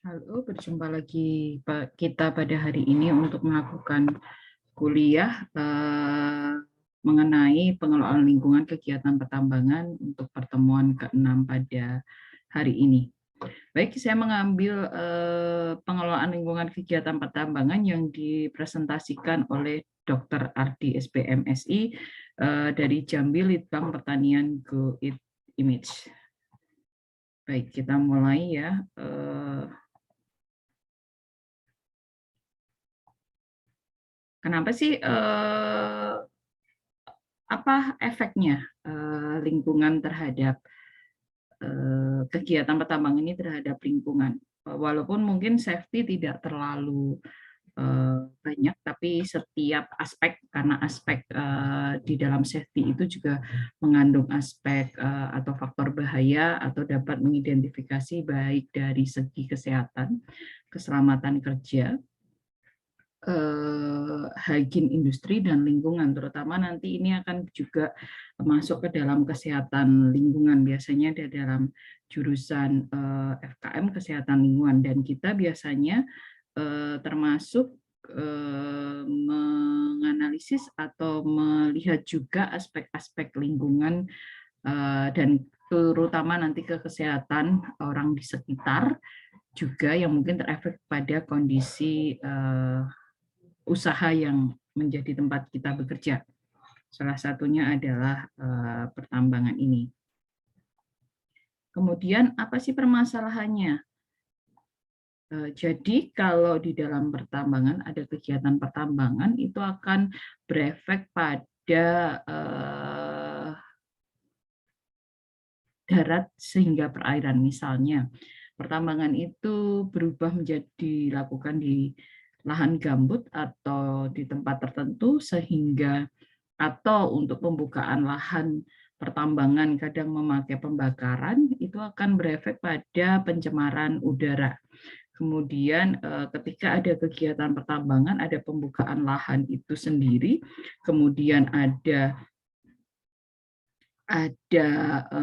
Halo, berjumpa lagi kita pada hari ini untuk melakukan kuliah mengenai pengelolaan lingkungan kegiatan pertambangan untuk pertemuan ke-6 pada hari ini. Baik, saya mengambil pengelolaan lingkungan kegiatan pertambangan yang dipresentasikan oleh Dr. Ardi SPMSI dari Jambi Litbang Pertanian Go It Image. Baik, kita mulai ya. Kenapa sih apa efeknya lingkungan terhadap kegiatan pertambangan ini terhadap lingkungan? Walaupun mungkin safety tidak terlalu banyak, tapi setiap aspek, karena aspek di dalam safety itu juga mengandung aspek atau faktor bahaya atau dapat mengidentifikasi baik dari segi kesehatan, keselamatan kerja, hygiene industri dan lingkungan, terutama nanti ini akan juga masuk ke dalam kesehatan lingkungan, biasanya di dalam jurusan FKM kesehatan lingkungan, dan kita biasanya termasuk menganalisis atau melihat juga aspek-aspek lingkungan dan terutama nanti ke kesehatan orang di sekitar juga yang mungkin terefek pada kondisi usaha yang menjadi tempat kita bekerja. Salah satunya adalah pertambangan ini. Kemudian apa sih permasalahannya? Jadi kalau di dalam pertambangan ada kegiatan pertambangan itu akan berefek pada darat sehingga perairan. Misalnya pertambangan itu berubah menjadi dilakukan di lahan gambut atau di tempat tertentu, sehingga atau untuk pembukaan lahan pertambangan kadang memakai pembakaran, itu akan berefek pada pencemaran udara. Kemudian ketika ada kegiatan pertambangan, ada pembukaan lahan itu sendiri, kemudian ada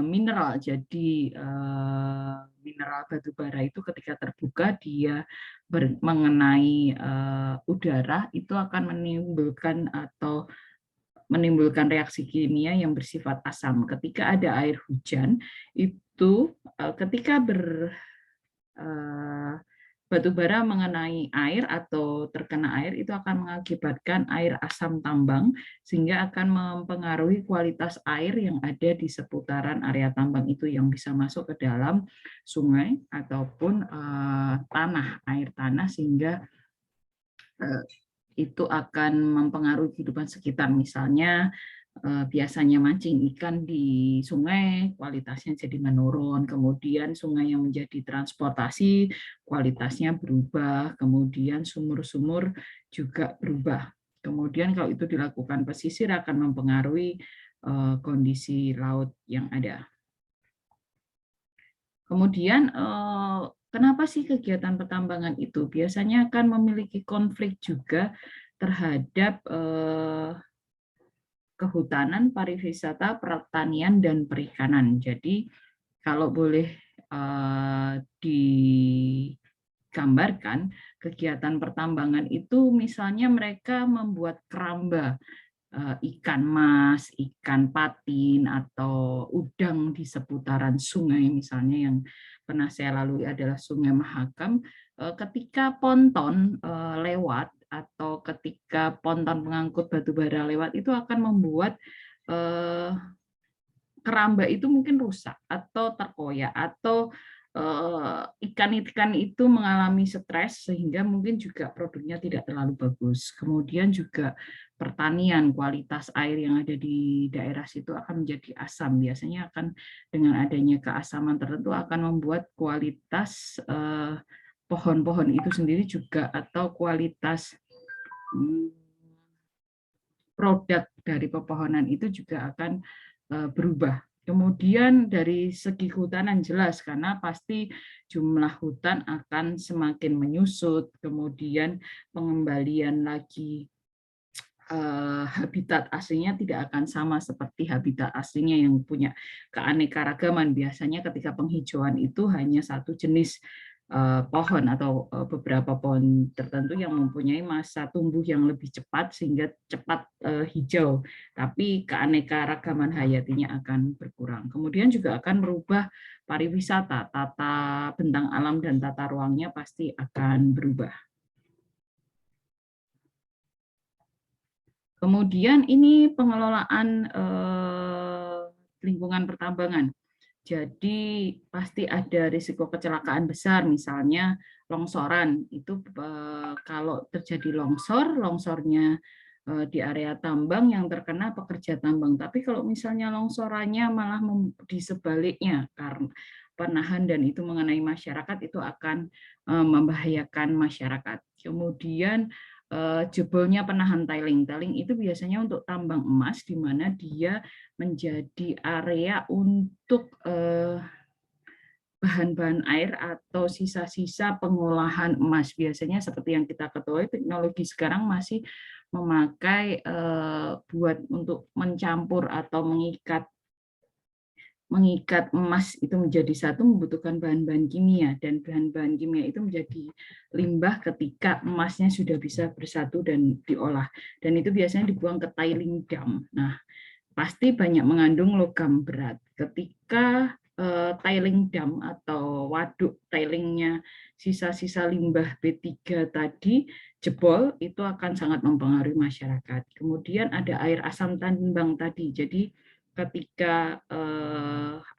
mineral. Jadi mineral batu bara itu ketika terbuka dia mengenai udara, itu akan menimbulkan reaksi kimia yang bersifat asam. Ketika ada air hujan itu ketika batu bara mengenai air atau terkena air, itu akan mengakibatkan air asam tambang, sehingga akan mempengaruhi kualitas air yang ada di seputaran area tambang itu, yang bisa masuk ke dalam sungai ataupun air tanah, sehingga itu akan mempengaruhi kehidupan sekitar. Misalnya biasanya mancing ikan di sungai, kualitasnya jadi menurun, kemudian sungai yang menjadi transportasi kualitasnya berubah, kemudian sumur-sumur juga berubah. Kemudian kalau itu dilakukan pesisir akan mempengaruhi kondisi laut yang ada. Kemudian kenapa sih kegiatan pertambangan itu biasanya akan memiliki konflik juga terhadap kehutanan, pariwisata, pertanian, dan perikanan. Jadi kalau boleh digambarkan, kegiatan pertambangan itu misalnya mereka membuat keramba ikan mas, ikan patin, atau udang di seputaran sungai, misalnya yang pernah saya lalui adalah Sungai Mahakam. Ketika ponton lewat atau ketika ponton pengangkut batu bara lewat, itu akan membuat keramba itu mungkin rusak atau terkoyak, atau ikan-ikan itu mengalami stres sehingga mungkin juga produknya tidak terlalu bagus. Kemudian juga pertanian, kualitas air yang ada di daerah situ akan menjadi asam. Biasanya akan dengan adanya keasaman tertentu akan membuat kualitas pohon-pohon itu sendiri juga, atau kualitas produk dari pepohonan itu juga akan berubah. Kemudian dari segi kehutanan jelas, karena pasti jumlah hutan akan semakin menyusut, kemudian pengembalian lagi habitat aslinya tidak akan sama seperti habitat aslinya yang punya keanekaragaman. Biasanya ketika penghijauan itu hanya satu jenis pohon atau beberapa pohon tertentu yang mempunyai masa tumbuh yang lebih cepat sehingga cepat hijau, tapi keanekaragaman hayatinya akan berkurang. Kemudian juga akan merubah pariwisata, tata bentang alam dan tata ruangnya pasti akan berubah. Kemudian ini pengelolaan lingkungan pertambangan. Jadi pasti ada risiko kecelakaan besar, misalnya longsoran. Itu kalau terjadi longsornya di area tambang yang terkena pekerja tambang. Tapi kalau misalnya longsorannya malah di sebaliknya karena penahan dan itu mengenai masyarakat, itu akan membahayakan masyarakat. Kemudian jebolnya penahan tiling. Tiling itu biasanya untuk tambang emas, di mana dia menjadi area untuk bahan-bahan air atau sisa-sisa pengolahan emas. Biasanya seperti yang kita ketahui, teknologi sekarang masih memakai buat untuk mencampur atau mengikat emas itu menjadi satu membutuhkan bahan-bahan kimia, dan bahan-bahan kimia itu menjadi limbah ketika emasnya sudah bisa bersatu dan diolah, dan itu biasanya dibuang ke tailing dam. Nah, pasti banyak mengandung logam berat. Ketika tailing dam atau waduk tailingnya sisa-sisa limbah B3 tadi jebol, itu akan sangat mempengaruhi masyarakat. Kemudian ada air asam tambang tadi. Jadi ketika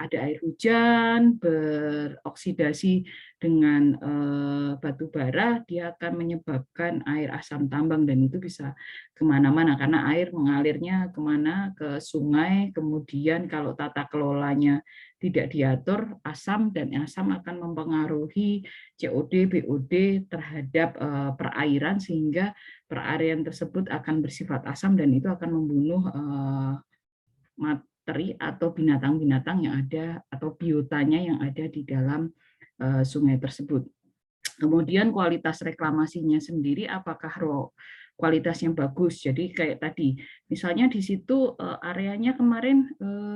ada air hujan beroksidasi dengan batu bara, dia akan menyebabkan air asam tambang, dan itu bisa kemana-mana karena air mengalirnya kemana, ke sungai. Kemudian kalau tata kelolanya tidak diatur, asam akan mempengaruhi COD, BOD terhadap perairan, sehingga perairan tersebut akan bersifat asam dan itu akan membunuh materi atau binatang-binatang yang ada atau biotanya yang ada di dalam sungai tersebut. Kemudian kualitas reklamasinya sendiri, apakah kualitasnya bagus. Jadi kayak tadi, misalnya di situ areanya kemarin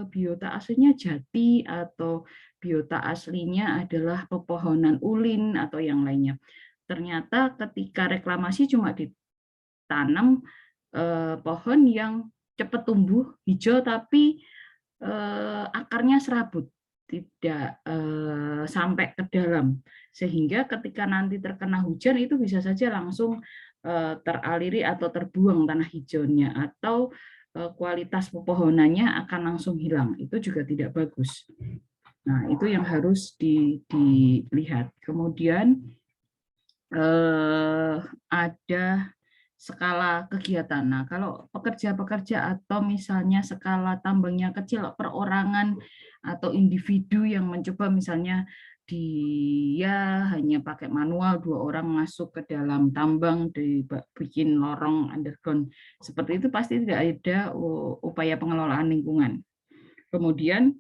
biota aslinya jati atau biota aslinya adalah pepohonan ulin atau yang lainnya. Ternyata ketika reklamasi cuma ditanam pohon yang cepat tumbuh hijau, tapi akarnya serabut, tidak sampai ke dalam, sehingga ketika nanti terkena hujan itu bisa saja langsung teraliri atau terbuang tanah hijaunya, atau kualitas pepohonannya akan langsung hilang. Itu juga tidak bagus. Nah, itu yang harus dilihat. Kemudian ada skala kegiatan. Nah, kalau pekerja-pekerja atau misalnya skala tambangnya kecil, perorangan atau individu yang mencoba, misalnya dia hanya pakai manual, 2 orang masuk ke dalam tambang, dibikin lorong underground, seperti itu pasti tidak ada upaya pengelolaan lingkungan. Kemudian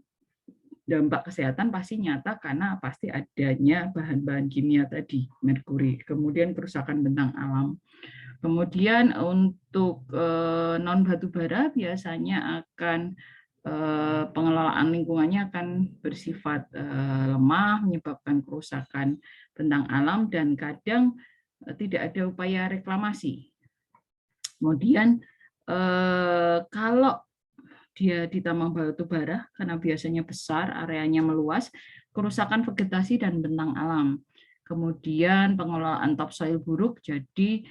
dampak kesehatan pasti nyata karena pasti adanya bahan-bahan kimia tadi, merkuri. Kemudian kerusakan bentang alam. Kemudian untuk non batubara biasanya akan pengelolaan lingkungannya akan bersifat lemah, menyebabkan kerusakan bentang alam, dan kadang tidak ada upaya reklamasi. Kemudian kalau dia di tambang batubara, karena biasanya besar, areanya meluas, kerusakan vegetasi dan bentang alam. Kemudian pengelolaan topsoil buruk, jadi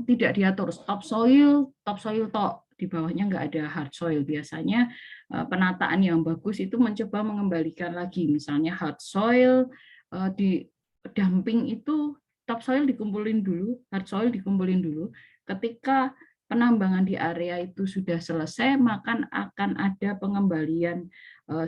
tidak diatur, topsoil tok, di bawahnya nggak ada hard soil. Biasanya penataan yang bagus itu mencoba mengembalikan lagi, misalnya hard soil di dumping itu, topsoil dikumpulin dulu, hard soil dikumpulin dulu. Ketika penambangan di area itu sudah selesai, maka akan ada pengembalian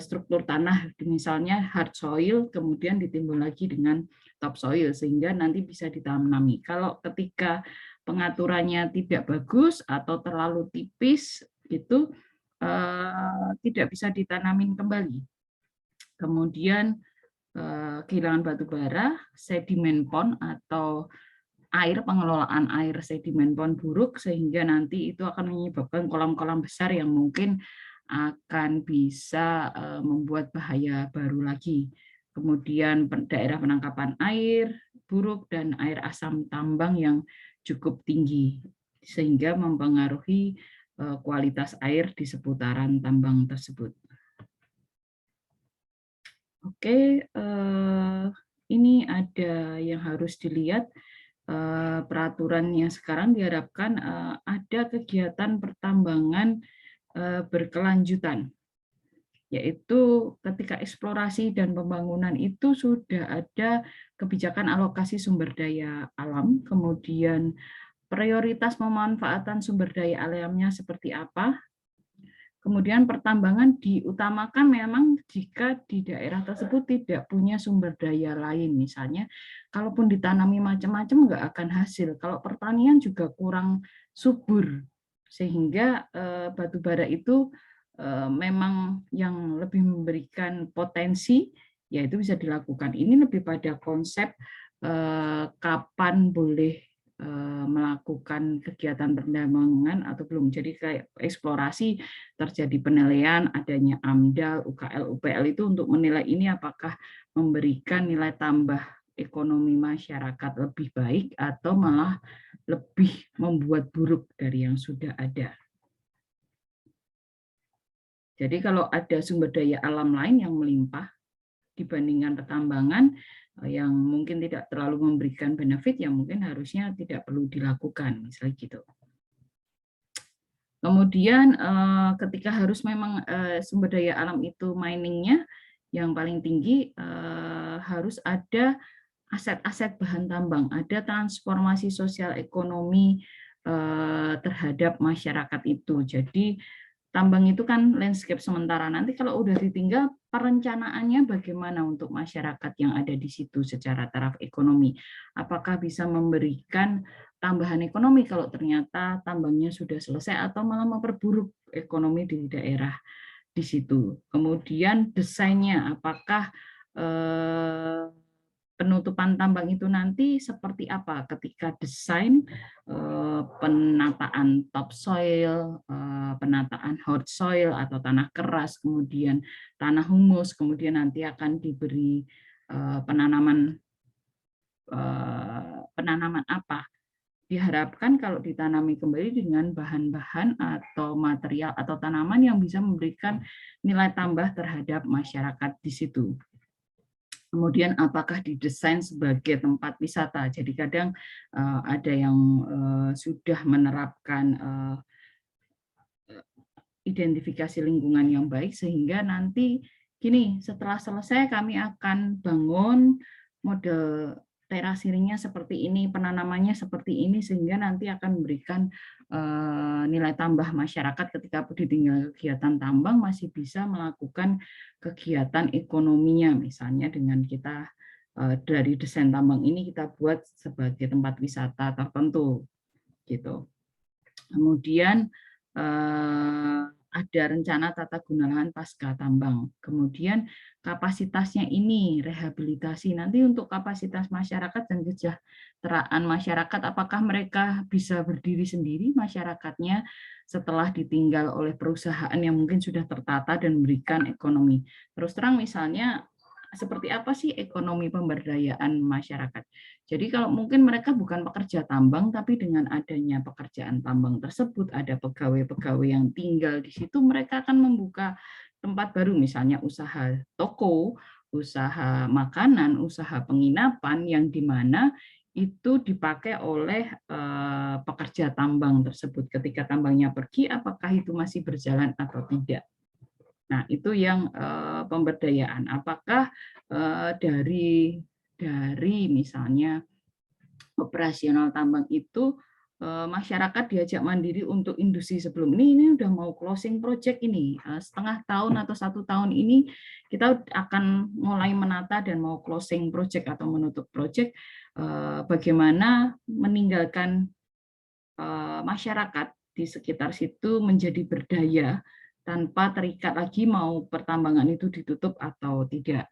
struktur tanah, misalnya hard soil, kemudian ditimbun lagi dengan topsoil, sehingga nanti bisa ditanami. Kalau ketika pengaturannya tidak bagus atau terlalu tipis, itu tidak bisa ditanamin kembali. Kemudian kehilangan batu bara, sedimen pond atau pengelolaan air sedimen pond buruk, sehingga nanti itu akan menyebabkan kolam-kolam besar yang mungkin akan bisa membuat bahaya baru lagi. kemudian daerah penangkapan air buruk, dan air asam tambang yang cukup tinggi, sehingga mempengaruhi kualitas air di seputaran tambang tersebut. Oke, ini ada yang harus dilihat. Peraturan yang sekarang diharapkan ada kegiatan pertambangan berkelanjutan, yaitu ketika eksplorasi dan pembangunan itu sudah ada kebijakan alokasi sumber daya alam, kemudian prioritas pemanfaatan sumber daya alamnya seperti apa. Kemudian pertambangan diutamakan memang jika di daerah tersebut tidak punya sumber daya lain. Misalnya, kalaupun ditanami macam-macam nggak akan hasil. Kalau pertanian juga kurang subur, sehingga batu bara itu memang yang lebih memberikan potensi, yaitu bisa dilakukan. Ini lebih pada konsep kapan boleh melakukan kegiatan pertambangan atau belum. Jadi kayak eksplorasi, terjadi penilaian, adanya AMDAL, UKL, UPL itu untuk menilai ini apakah memberikan nilai tambah ekonomi masyarakat lebih baik atau malah lebih membuat buruk dari yang sudah ada. Jadi kalau ada sumber daya alam lain yang melimpah dibandingkan pertambangan yang mungkin tidak terlalu memberikan benefit, yang mungkin harusnya tidak perlu dilakukan, misalnya gitu. Kemudian ketika harus memang sumber daya alam itu miningnya yang paling tinggi, harus ada aset-aset bahan tambang, ada transformasi sosial ekonomi terhadap masyarakat itu. Jadi tambang itu kan landscape sementara. Nanti kalau udah ditinggal, perencanaannya bagaimana untuk masyarakat yang ada di situ secara taraf ekonomi? Apakah bisa memberikan tambahan ekonomi kalau ternyata tambangnya sudah selesai atau malah memperburuk ekonomi di daerah di situ? Kemudian desainnya, apakah penutupan tambang itu nanti seperti apa ketika desain penataan topsoil, penataan hard soil atau tanah keras, kemudian tanah humus, kemudian nanti akan diberi penanaman penanaman apa. Diharapkan kalau ditanami kembali dengan bahan-bahan atau material atau tanaman yang bisa memberikan nilai tambah terhadap masyarakat di situ. Kemudian apakah didesain sebagai tempat wisata? Jadi kadang ada yang sudah menerapkan identifikasi lingkungan yang baik, sehingga nanti gini, setelah selesai kami akan bangun model terasiringnya seperti ini, penanamannya seperti ini, sehingga nanti akan memberikan nilai tambah masyarakat ketika ditinggal kegiatan tambang masih bisa melakukan kegiatan ekonominya, misalnya dengan kita dari desain tambang ini kita buat sebagai tempat wisata tertentu gitu. Kemudian ada rencana tata guna lahan pasca tambang. Kemudian kapasitasnya ini rehabilitasi. Nanti untuk kapasitas masyarakat dan kesejahteraan masyarakat, apakah mereka bisa berdiri sendiri masyarakatnya setelah ditinggal oleh perusahaan yang mungkin sudah tertata dan memberikan ekonomi. Terus terang misalnya seperti apa sih ekonomi pemberdayaan masyarakat? Jadi kalau mungkin mereka bukan pekerja tambang, tapi dengan adanya pekerjaan tambang tersebut, ada pegawai-pegawai yang tinggal di situ, mereka akan membuka tempat baru, misalnya usaha toko, usaha makanan, usaha penginapan, yang dimana itu dipakai oleh pekerja tambang tersebut. Ketika tambangnya pergi, apakah itu masih berjalan atau tidak? Nah, itu yang pemberdayaan. Apakah dari misalnya operasional tambang itu masyarakat diajak mandiri untuk industri sebelum ini udah mau closing project ini setengah tahun atau 1 tahun ini kita akan mulai menata dan mau closing project atau menutup project, bagaimana meninggalkan masyarakat di sekitar situ menjadi berdaya tanpa terikat lagi mau pertambangan itu ditutup atau tidak.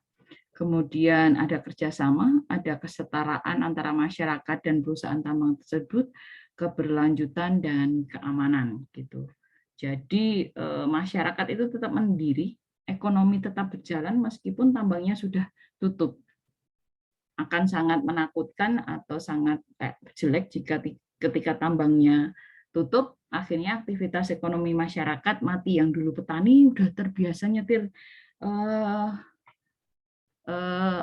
Kemudian ada kerjasama, ada kesetaraan antara masyarakat dan perusahaan tambang tersebut, keberlanjutan dan keamanan gitu. Jadi masyarakat itu tetap mandiri ekonomi tetap berjalan meskipun tambangnya sudah tutup. Akan sangat menakutkan atau sangat jelek jika ketika tambangnya tutup, akhirnya aktivitas ekonomi masyarakat mati. Yang dulu petani udah terbiasa nyetir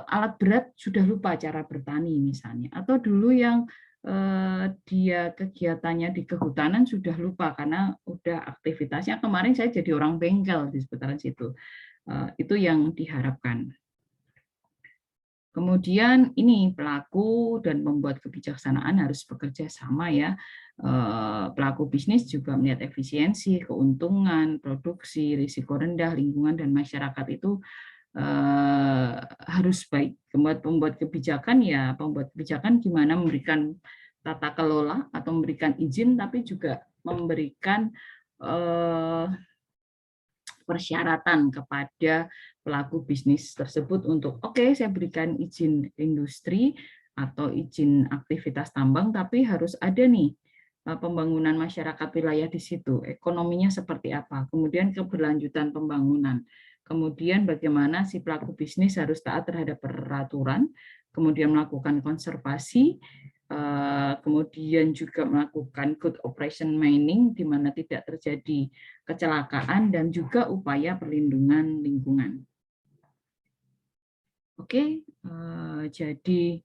alat berat sudah lupa cara bertani misalnya, atau dulu yang dia kegiatannya di kehutanan sudah lupa karena udah aktivitasnya. Kemarin saya jadi orang bengkel di seputaran situ. Itu yang diharapkan. Kemudian ini pelaku dan pembuat kebijaksanaan harus bekerja sama ya. Pelaku bisnis juga melihat efisiensi, keuntungan, produksi, risiko rendah, lingkungan, dan masyarakat itu harus baik. Kemudian pembuat kebijakan ya, pembuat kebijakan gimana memberikan tata kelola atau memberikan izin, tapi juga memberikan persyaratan kepada pelaku bisnis tersebut untuk oke, saya berikan izin industri atau izin aktivitas tambang, tapi harus ada nih pembangunan masyarakat wilayah di situ, ekonominya seperti apa, kemudian keberlanjutan pembangunan, kemudian bagaimana si pelaku bisnis harus taat terhadap peraturan, kemudian melakukan konservasi, kemudian juga melakukan good operation mining di mana tidak terjadi kecelakaan, dan juga upaya perlindungan lingkungan. Oke, jadi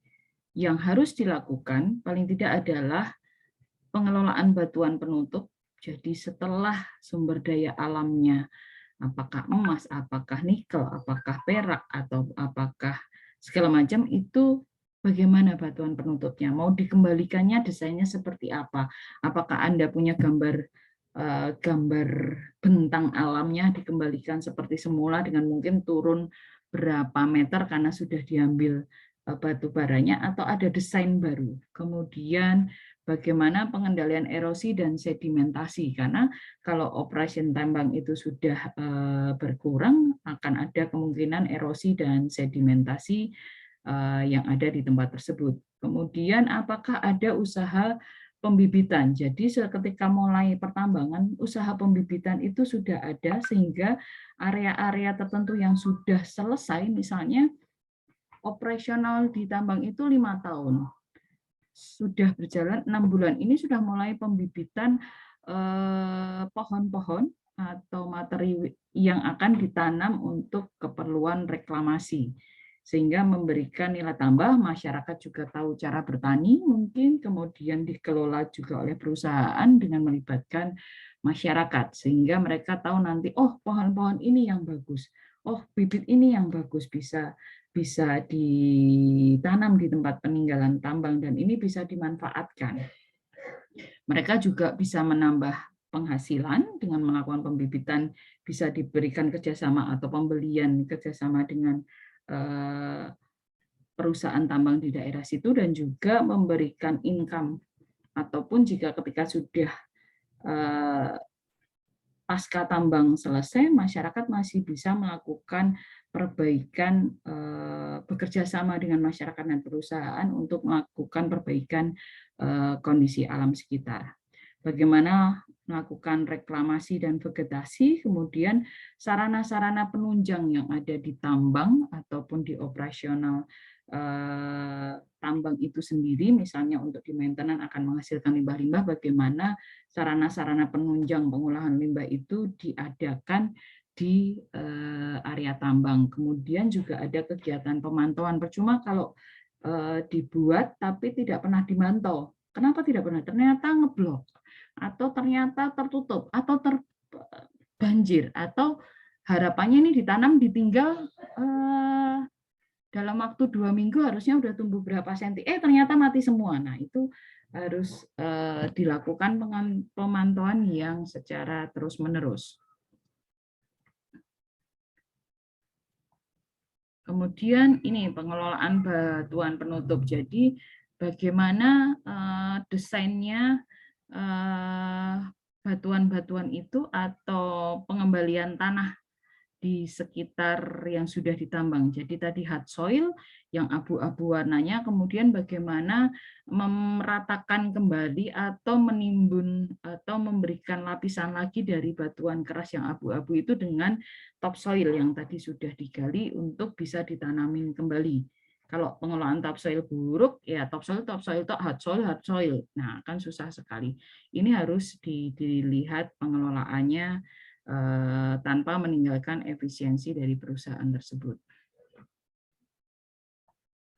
yang harus dilakukan paling tidak adalah pengelolaan batuan penutup. Jadi setelah sumber daya alamnya, apakah emas, apakah nikel, apakah perak, atau apakah segala macam, itu bagaimana batuan penutupnya, mau dikembalikannya desainnya seperti apa, apakah Anda punya gambar bentang alamnya dikembalikan seperti semula dengan mungkin turun berapa meter karena sudah diambil batu baranya, atau ada desain baru. Kemudian bagaimana pengendalian erosi dan sedimentasi, karena kalau operation tambang itu sudah berkurang, akan ada kemungkinan erosi dan sedimentasi yang ada di tempat tersebut. Kemudian apakah ada usaha pembibitan? Jadi ketika mulai pertambangan, usaha pembibitan itu sudah ada, sehingga area-area tertentu yang sudah selesai, misalnya operasional di tambang itu 5 tahun, sudah berjalan 6 bulan, ini sudah mulai pembibitan pohon-pohon atau materi yang akan ditanam untuk keperluan reklamasi, sehingga memberikan nilai tambah, masyarakat juga tahu cara bertani mungkin, kemudian dikelola juga oleh perusahaan dengan melibatkan masyarakat, sehingga mereka tahu nanti, oh pohon-pohon ini yang bagus, oh bibit ini yang bagus, bisa ditanam di tempat peninggalan tambang, dan ini bisa dimanfaatkan. Mereka juga bisa menambah penghasilan dengan melakukan pembibitan, bisa diberikan kerjasama atau pembelian kerjasama dengan perusahaan tambang di daerah situ, dan juga memberikan income, ataupun jika ketika sudah pasca tambang selesai, masyarakat masih bisa melakukan perbaikan, bekerja sama dengan masyarakat dan perusahaan untuk melakukan perbaikan kondisi alam sekitar. Bagaimana melakukan reklamasi dan vegetasi, kemudian sarana-sarana penunjang yang ada di tambang ataupun di operasional tambang itu sendiri, misalnya untuk di maintenance akan menghasilkan limbah-limbah, bagaimana sarana-sarana penunjang pengolahan limbah itu diadakan di area tambang. Kemudian juga ada kegiatan pemantauan. Percuma kalau dibuat tapi tidak pernah dimantau. Kenapa tidak pernah? Ternyata ngeblok, atau ternyata tertutup, atau terbanjir, atau harapannya ini ditanam ditinggal dalam waktu 2 minggu harusnya udah tumbuh berapa senti, ternyata mati semua. Nah, itu harus dilakukan pemantauan yang secara terus-menerus. Kemudian ini pengelolaan batuan penutup. Jadi bagaimana desainnya batuan-batuan itu atau pengembalian tanah di sekitar yang sudah ditambang. Jadi tadi hard soil yang abu-abu warnanya, kemudian bagaimana meratakan kembali atau menimbun atau memberikan lapisan lagi dari batuan keras yang abu-abu itu dengan topsoil yang tadi sudah digali untuk bisa ditanamin kembali. Kalau pengelolaan topsoil buruk, ya topsoil itu hard soil. Nah, kan susah sekali. Ini harus dilihat pengelolaannya tanpa meninggalkan efisiensi dari perusahaan tersebut.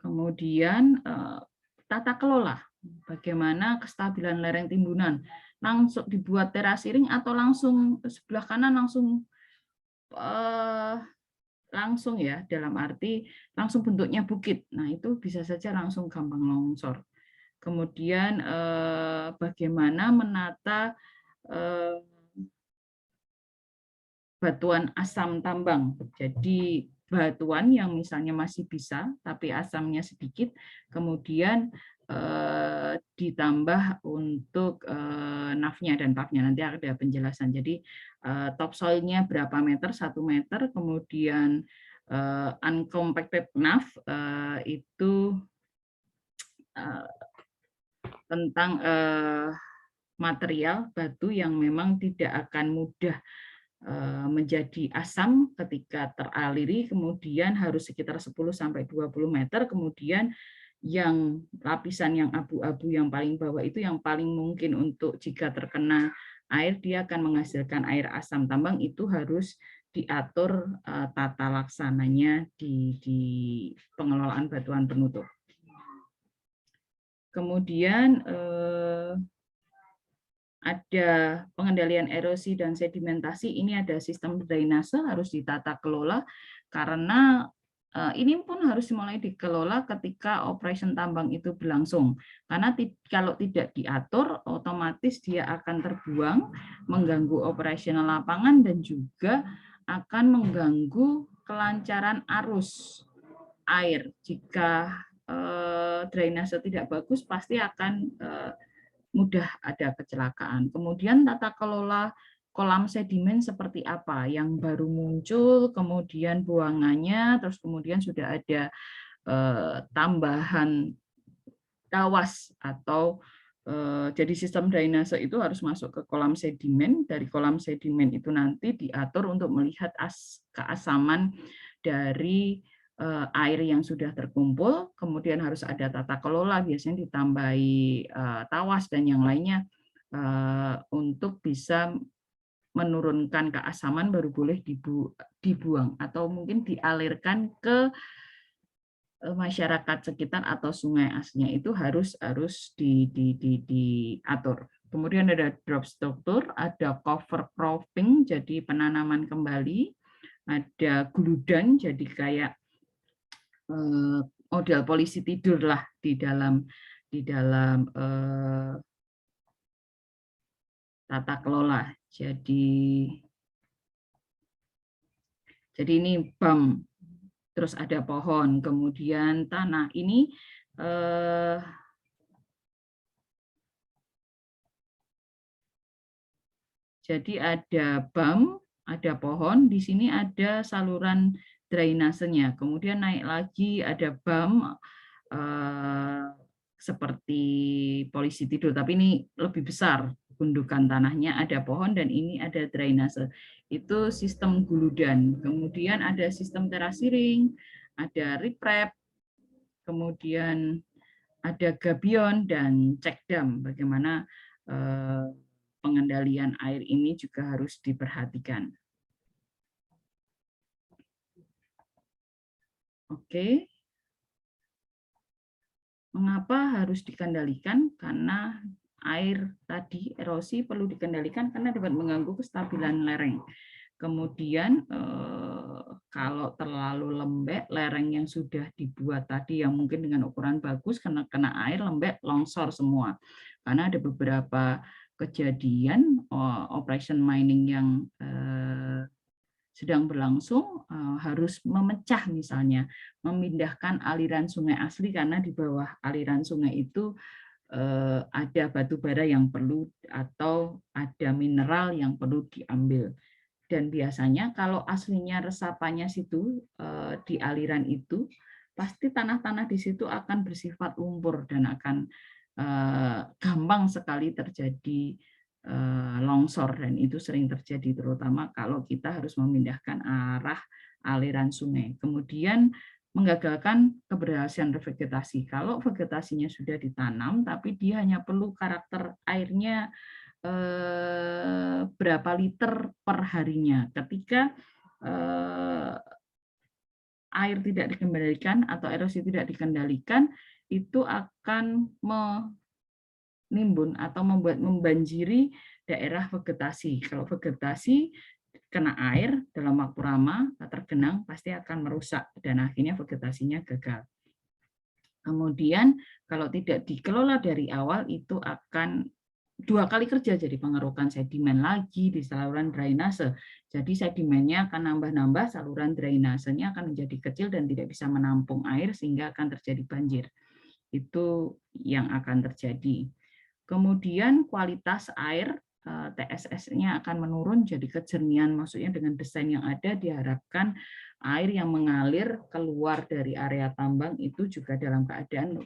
Kemudian tata kelola, bagaimana kestabilan lereng timbunan, langsung dibuat terasiring atau langsung sebelah kanan langsung ya, dalam arti langsung bentuknya bukit. Nah itu bisa saja langsung gampang longsor. Kemudian bagaimana menata batuan asam tambang. Jadi batuan yang misalnya masih bisa, tapi asamnya sedikit, kemudian ditambah untuk nafnya dan pavnya. Nanti ada penjelasan. Jadi topsoilnya berapa meter, 1 meter, kemudian uncompacted naf itu tentang material batu yang memang tidak akan mudah menjadi asam ketika teraliri, kemudian harus sekitar 10-20 meter, kemudian yang lapisan yang abu-abu yang paling bawah itu yang paling mungkin untuk jika terkena air dia akan menghasilkan air asam tambang, itu harus diatur tata laksananya di pengelolaan batuan penutup. Kemudian ada pengendalian erosi dan sedimentasi, ini ada sistem drainase harus ditata kelola, karena ini pun harus mulai dikelola ketika operation tambang itu berlangsung. Karena kalau tidak diatur, otomatis dia akan terbuang, mengganggu operasional lapangan, dan juga akan mengganggu kelancaran arus air. Jika drainase tidak bagus, pasti akan mudah ada kecelakaan. Kemudian tata kelola kolam sedimen seperti apa yang baru muncul, kemudian buangannya, terus kemudian sudah ada tambahan tawas atau jadi sistem drainase itu harus masuk ke kolam sedimen. Dari kolam sedimen itu nanti diatur untuk melihat keasaman dari air yang sudah terkumpul, kemudian harus ada tata kelola, biasanya ditambahi tawas dan yang lainnya untuk bisa menurunkan keasaman, baru boleh dibuang atau mungkin dialirkan ke masyarakat sekitar atau sungai aslinya, itu harus diatur. Kemudian ada drop struktur, ada cover cropping, jadi penanaman kembali, ada gludan, jadi kayak model polisi tidur lah di dalam tata kelola. Jadi ini BAM, terus ada pohon, kemudian tanah. Ini jadi ada BAM, ada pohon, di sini ada saluran drainasenya. Kemudian naik lagi ada BAM seperti polisi tidur, tapi ini lebih besar gundukan tanahnya, ada pohon, dan ini ada drainase. Itu sistem guludan. Kemudian ada sistem terasiring, ada riprap, kemudian ada gabion dan cek dam. Bagaimana pengendalian air ini juga harus diperhatikan. Oke. Mengapa harus dikendalikan? Karena air tadi, erosi perlu dikendalikan karena dapat mengganggu kestabilan lereng. Kemudian kalau terlalu lembek, lereng yang sudah dibuat tadi yang mungkin dengan ukuran bagus, kena air lembek, longsor semua. Karena ada beberapa kejadian operation mining yang sedang berlangsung harus memecah, misalnya memindahkan aliran sungai asli karena di bawah aliran sungai itu ada batu bara yang perlu atau ada mineral yang perlu diambil Dan biasanya kalau aslinya resapannya situ di aliran itu, pasti tanah-tanah di situ akan bersifat lumpur dan akan gampang sekali terjadi longsor, dan itu sering terjadi terutama kalau kita harus memindahkan arah aliran sungai. Kemudian menggagalkan keberhasilan revegetasi. Kalau vegetasinya sudah ditanam tapi dia hanya perlu karakter airnya berapa liter per harinya. Ketika air tidak dikendalikan atau erosi tidak dikendalikan, itu akan menimbun atau membanjiri daerah vegetasi. Kalau vegetasi kena air dalam waktu lama, tergenang, pasti akan merusak dan akhirnya vegetasinya gagal. Kemudian kalau tidak dikelola dari awal, itu akan 2 kali kerja, jadi pengerukan sedimen lagi di saluran drainase. Jadi sedimennya akan nambah-nambah, saluran drainasenya akan menjadi kecil dan tidak bisa menampung air sehingga akan terjadi banjir. Itu yang akan terjadi. Kemudian kualitas air TSS-nya akan menurun, jadi kejernihan, maksudnya dengan desain yang ada diharapkan air yang mengalir keluar dari area tambang itu juga dalam keadaan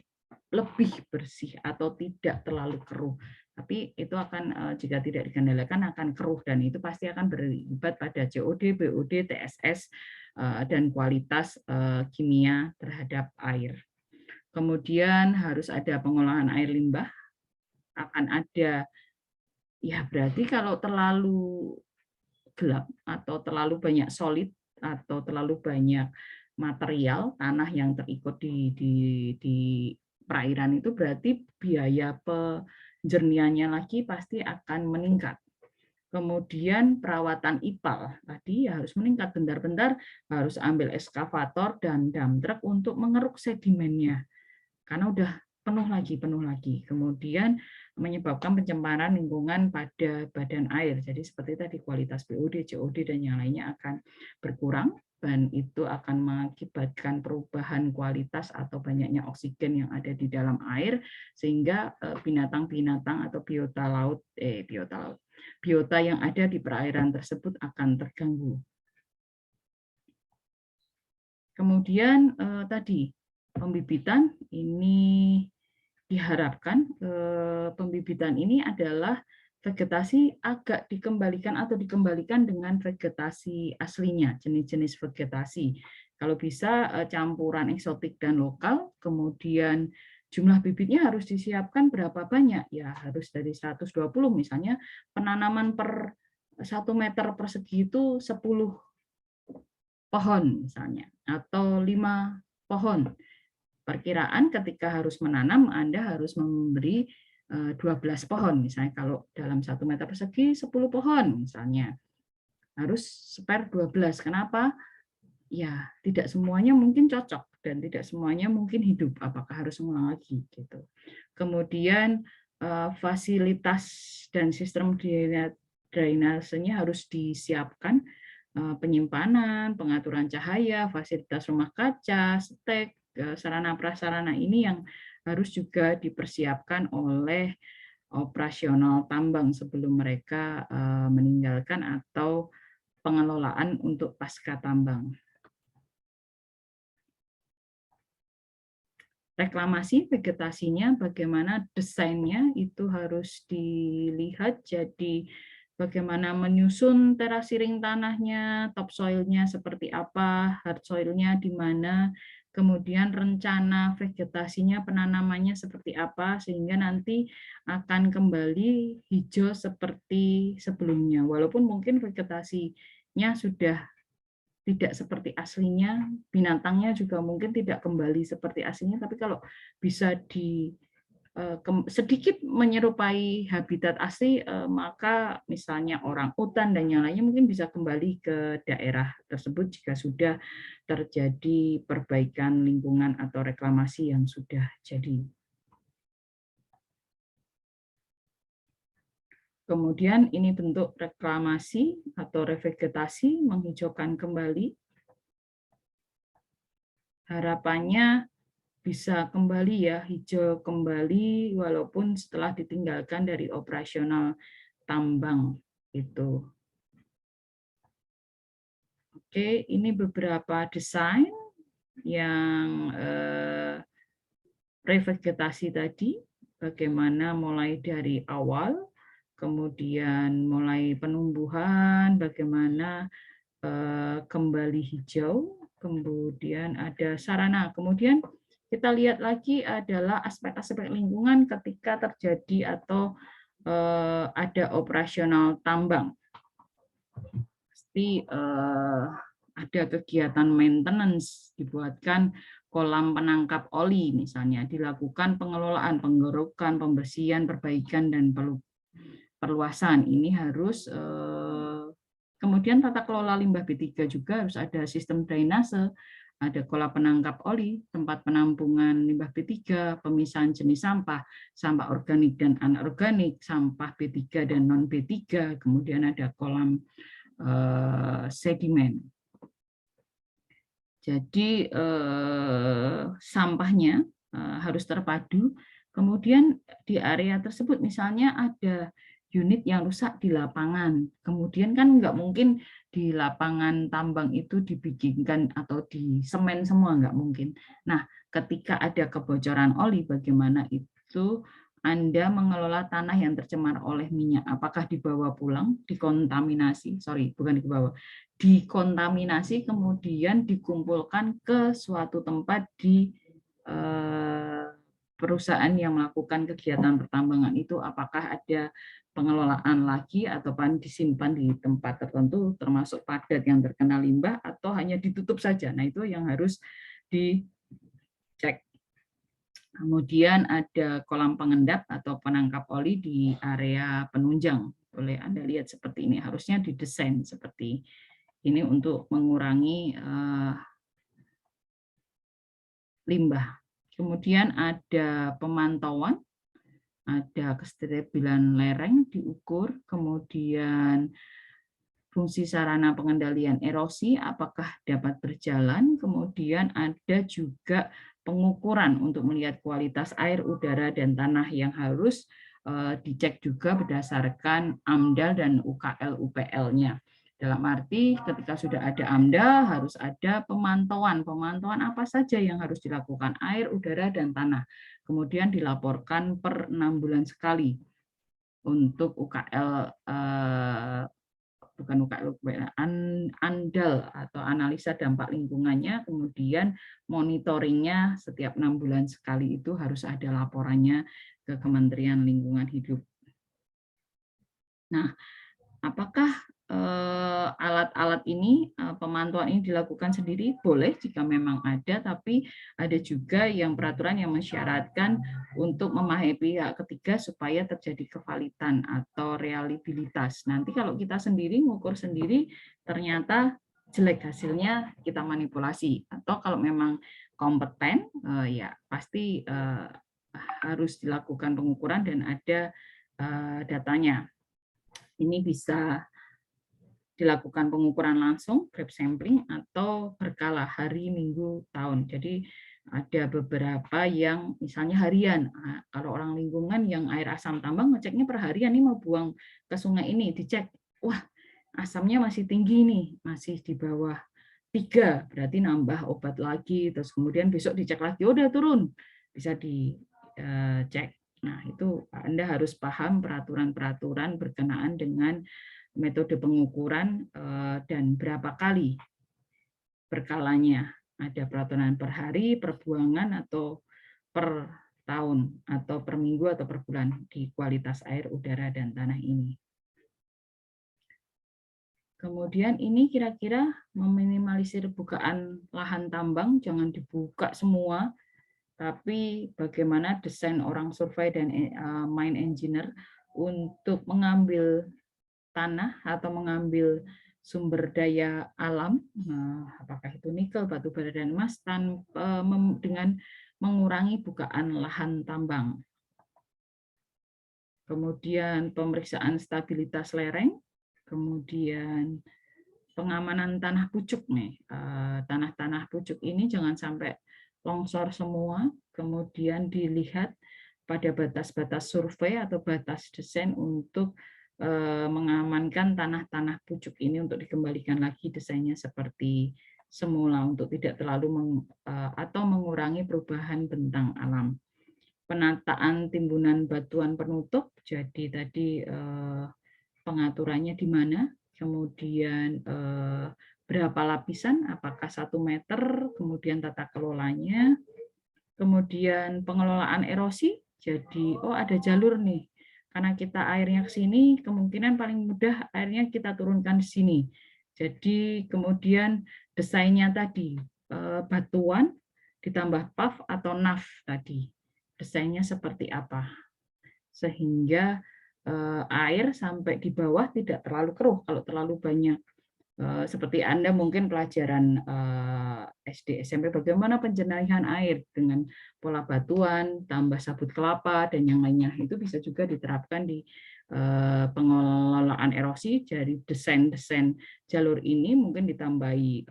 lebih bersih atau tidak terlalu keruh. Tapi itu akan jika tidak dikendalikan akan keruh, dan itu pasti akan berimbas pada COD, BOD, TSS dan kualitas kimia terhadap air. Kemudian harus ada pengolahan air limbah, akan ada, ya berarti kalau terlalu gelap atau terlalu banyak solid atau terlalu banyak material tanah yang terikut di perairan itu, berarti biaya penjernihannya lagi pasti akan meningkat. Kemudian perawatan IPAL tadi harus meningkat, bentar-bentar harus ambil eskavator dan dump truck untuk mengeruk sedimennya karena udah penuh lagi. Kemudian menyebabkan pencemaran lingkungan pada badan air. Jadi seperti tadi kualitas BOD, COD dan yang lainnya akan berkurang, dan itu akan mengakibatkan perubahan kualitas atau banyaknya oksigen yang ada di dalam air sehingga binatang-binatang atau biota yang ada di perairan tersebut akan terganggu. Kemudian tadi pembibitan ini diharapkan pembibitan ini adalah vegetasi agak dikembalikan atau dikembalikan dengan vegetasi aslinya, jenis-jenis vegetasi. Kalau bisa campuran eksotik dan lokal, kemudian jumlah bibitnya harus disiapkan berapa banyak? Ya harus dari 120, misalnya penanaman per 1 meter persegi itu 10 pohon misalnya, atau 5 pohon. Perkiraan ketika harus menanam, Anda harus memberi 12 pohon. Misalnya kalau dalam 1 meter persegi 10 pohon misalnya. Harus spare 12. Kenapa? Ya, tidak semuanya mungkin cocok dan tidak semuanya mungkin hidup. Apakah harus mengulang lagi gitu. Kemudian fasilitas dan sistem drainasenya harus disiapkan, penyimpanan, pengaturan cahaya, fasilitas rumah kaca, stek, sarana prasarana ini yang harus juga dipersiapkan oleh operasional tambang sebelum mereka meninggalkan atau pengelolaan untuk pasca tambang. Reklamasi vegetasinya, bagaimana desainnya itu harus dilihat. Jadi bagaimana menyusun terasiring tanahnya, topsoilnya seperti apa, hard soilnya di mana, kemudian rencana vegetasinya, penanamannya seperti apa, sehingga nanti akan kembali hijau seperti sebelumnya. Walaupun mungkin vegetasinya sudah tidak seperti aslinya, binatangnya juga mungkin tidak kembali seperti aslinya, tapi kalau bisa sedikit menyerupai habitat asli, maka misalnya orang hutan dan yang lainnya mungkin bisa kembali ke daerah tersebut jika sudah terjadi perbaikan lingkungan atau reklamasi yang sudah jadi. Kemudian ini bentuk reklamasi atau revegetasi, menghijaukan kembali. Harapannya bisa kembali ya, hijau kembali walaupun setelah ditinggalkan dari operasional tambang itu. Oke, ini beberapa desain yang revegetasi tadi, bagaimana mulai dari awal, kemudian mulai penumbuhan, bagaimana kembali hijau, kemudian ada sarana. Kemudian kita lihat lagi adalah aspek-aspek lingkungan ketika terjadi atau ada operasional tambang. Pasti ada kegiatan maintenance, dibuatkan kolam penangkap oli misalnya, dilakukan pengelolaan, penggorokan, pembersihan, perbaikan, dan perluasan. Ini harus kemudian tata kelola limbah B3 juga harus ada sistem drainase, ada kolam penangkap oli, tempat penampungan limbah B3, pemisahan jenis sampah, sampah organik dan anorganik, sampah B3 dan non B3, kemudian ada kolam sedimen. Jadi sampahnya harus terpadu. Kemudian di area tersebut misalnya ada unit yang rusak di lapangan. Kemudian kan nggak mungkin di lapangan tambang itu dibikinkan atau di semen semua, nggak mungkin. Nah, ketika ada kebocoran oli, bagaimana itu Anda mengelola tanah yang tercemar oleh minyak? Apakah dibawa pulang, dikontaminasi? Sorry, bukan dibawa. Dikontaminasi, kemudian dikumpulkan ke suatu tempat di perusahaan yang melakukan kegiatan pertambangan itu, apakah ada pengelolaan lagi atau disimpan di tempat tertentu termasuk padat yang terkena limbah atau hanya ditutup saja. Nah, itu yang harus dicek. Kemudian ada kolam pengendap atau penangkap oli di area penunjang. Boleh Anda lihat seperti ini, harusnya didesain seperti ini untuk mengurangi limbah. Kemudian ada pemantauan, ada kestabilan lereng diukur, kemudian fungsi sarana pengendalian erosi apakah dapat berjalan, kemudian ada juga pengukuran untuk melihat kualitas air, udara, dan tanah yang harus dicek juga berdasarkan AMDAL dan UKL-UPL-nya. Dalam arti ketika sudah ada AMDAL harus ada pemantauan. Pemantauan apa saja yang harus dilakukan? Air, udara, dan tanah. Kemudian dilaporkan per 6 bulan sekali. Untuk UKL bukan UKL, ANDAL atau analisa dampak lingkungannya, kemudian monitoringnya setiap 6 bulan sekali itu harus ada laporannya ke Kementerian Lingkungan Hidup. Nah, apakah alat-alat ini, pemantauan ini dilakukan sendiri? Boleh jika memang ada, tapi ada juga yang peraturan yang mensyaratkan untuk memahami pihak ketiga supaya terjadi kevalidan atau reliabilitas. Nanti kalau kita sendiri, ngukur sendiri, ternyata jelek hasilnya, kita manipulasi. Atau kalau memang kompeten, ya pasti harus dilakukan pengukuran dan ada datanya. Ini bisa dilakukan pengukuran langsung, grab sampling, atau berkala hari, minggu, tahun. Jadi ada beberapa yang misalnya harian. Nah, kalau orang lingkungan yang air asam tambang ngeceknya per harian, ini mau buang ke sungai ini, dicek. Wah, asamnya masih tinggi nih, masih di bawah 3, berarti nambah obat lagi, terus kemudian besok dicek lagi, oh, udah turun, bisa dicek. Nah, itu Anda harus paham peraturan-peraturan berkenaan dengan metode pengukuran dan berapa kali berkalanya. Ada peraturan per hari, per buangan, atau per tahun, atau per minggu, atau per bulan di kualitas air, udara, dan tanah ini. Kemudian ini kira-kira meminimalisir bukaan lahan tambang, jangan dibuka semua, tapi bagaimana desain orang survei dan mine engineer untuk mengambil tanah atau mengambil sumber daya alam, apakah itu nikel, batu bara, dan emas, dengan mengurangi bukaan lahan tambang. Kemudian pemeriksaan stabilitas lereng, kemudian pengamanan tanah pucuk nih. Tanah-tanah pucuk ini jangan sampai longsor semua, kemudian dilihat pada batas-batas survei atau batas desain untuk mengamankan tanah-tanah pucuk ini untuk dikembalikan lagi desainnya seperti semula untuk tidak terlalu atau mengurangi perubahan bentang alam. Penataan timbunan batuan penutup, jadi tadi pengaturannya di mana, kemudian berapa lapisan, apakah 1 meter, kemudian tata kelolanya, kemudian pengelolaan erosi, jadi ada jalur nih, karena kita airnya ke sini, kemungkinan paling mudah airnya kita turunkan di sini. Jadi kemudian desainnya tadi, batuan ditambah paf atau naf tadi, desainnya seperti apa, sehingga air sampai di bawah tidak terlalu keruh. Kalau terlalu banyak, seperti Anda mungkin pelajaran SD, SMP, bagaimana penjernihan air dengan pola batuan, tambah sabut kelapa, dan yang lainnya. Itu bisa juga diterapkan di pengelolaan erosi, dari desain-desain jalur ini mungkin ditambahi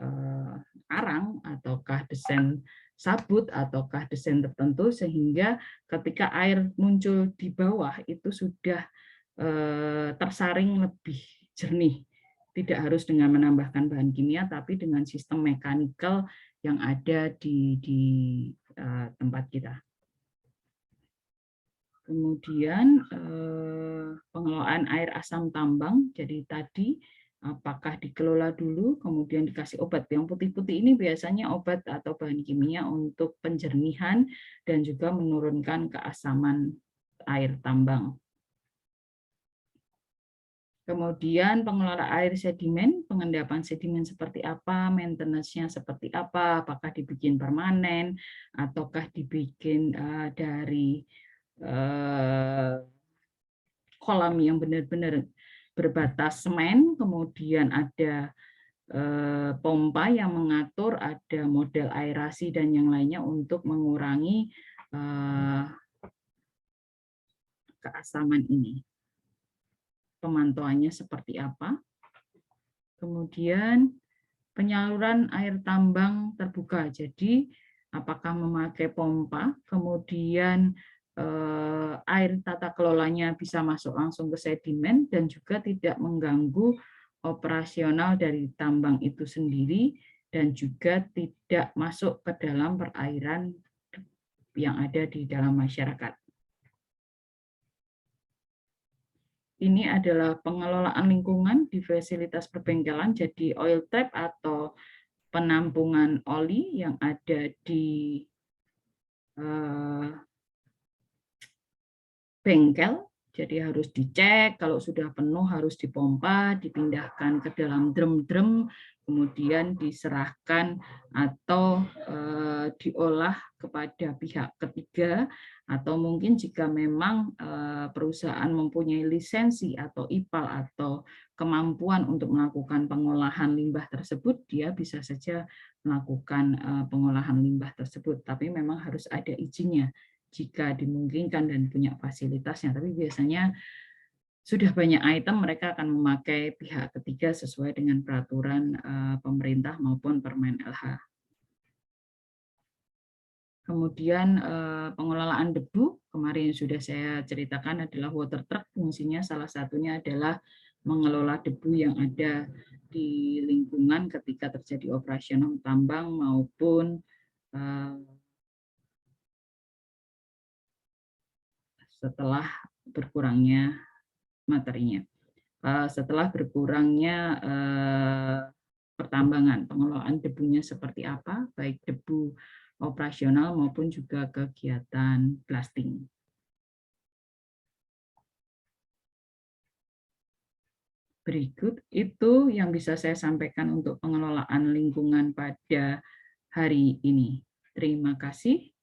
arang, ataukah desain sabut, ataukah desain tertentu, sehingga ketika air muncul di bawah itu sudah tersaring lebih jernih. Tidak harus dengan menambahkan bahan kimia, tapi dengan sistem mekanikal yang ada di tempat kita. Kemudian pengelolaan air asam tambang, jadi tadi apakah dikelola dulu, kemudian dikasih obat. Yang putih-putih ini biasanya obat atau bahan kimia untuk penjernihan dan juga menurunkan keasaman air tambang. Kemudian pengelola air sedimen, pengendapan sedimen seperti apa, maintenance-nya seperti apa, apakah dibikin permanen, ataukah dibikin dari kolam yang benar-benar berbatas semen, kemudian ada pompa yang mengatur, ada model aerasi dan yang lainnya untuk mengurangi keasaman ini. Pemantauannya seperti apa. Kemudian penyaluran air tambang terbuka. Jadi apakah memakai pompa, kemudian air tata kelolanya bisa masuk langsung ke sedimen dan juga tidak mengganggu operasional dari tambang itu sendiri dan juga tidak masuk ke dalam perairan yang ada di dalam masyarakat. Ini adalah pengelolaan lingkungan di fasilitas perbengkelan, jadi oil trap atau penampungan oli yang ada di bengkel. Jadi harus dicek, kalau sudah penuh harus dipompa, dipindahkan ke dalam drum-drum, kemudian diserahkan atau diolah kepada pihak ketiga, atau mungkin jika memang perusahaan mempunyai lisensi atau IPAL atau kemampuan untuk melakukan pengolahan limbah tersebut, dia bisa saja melakukan pengolahan limbah tersebut, tapi memang harus ada izinnya jika dimungkinkan dan punya fasilitasnya. Tapi biasanya sudah banyak item mereka akan memakai pihak ketiga sesuai dengan peraturan pemerintah maupun Permen LH. Kemudian pengelolaan debu, kemarin yang sudah saya ceritakan adalah water truck, fungsinya salah satunya adalah mengelola debu yang ada di lingkungan ketika terjadi operasional tambang maupun setelah berkurangnya materinya. Setelah berkurangnya pertambangan, pengelolaan debunya seperti apa, baik debu operasional maupun juga kegiatan blasting. Berikut itu yang bisa saya sampaikan untuk pengelolaan lingkungan pada hari ini. Terima kasih.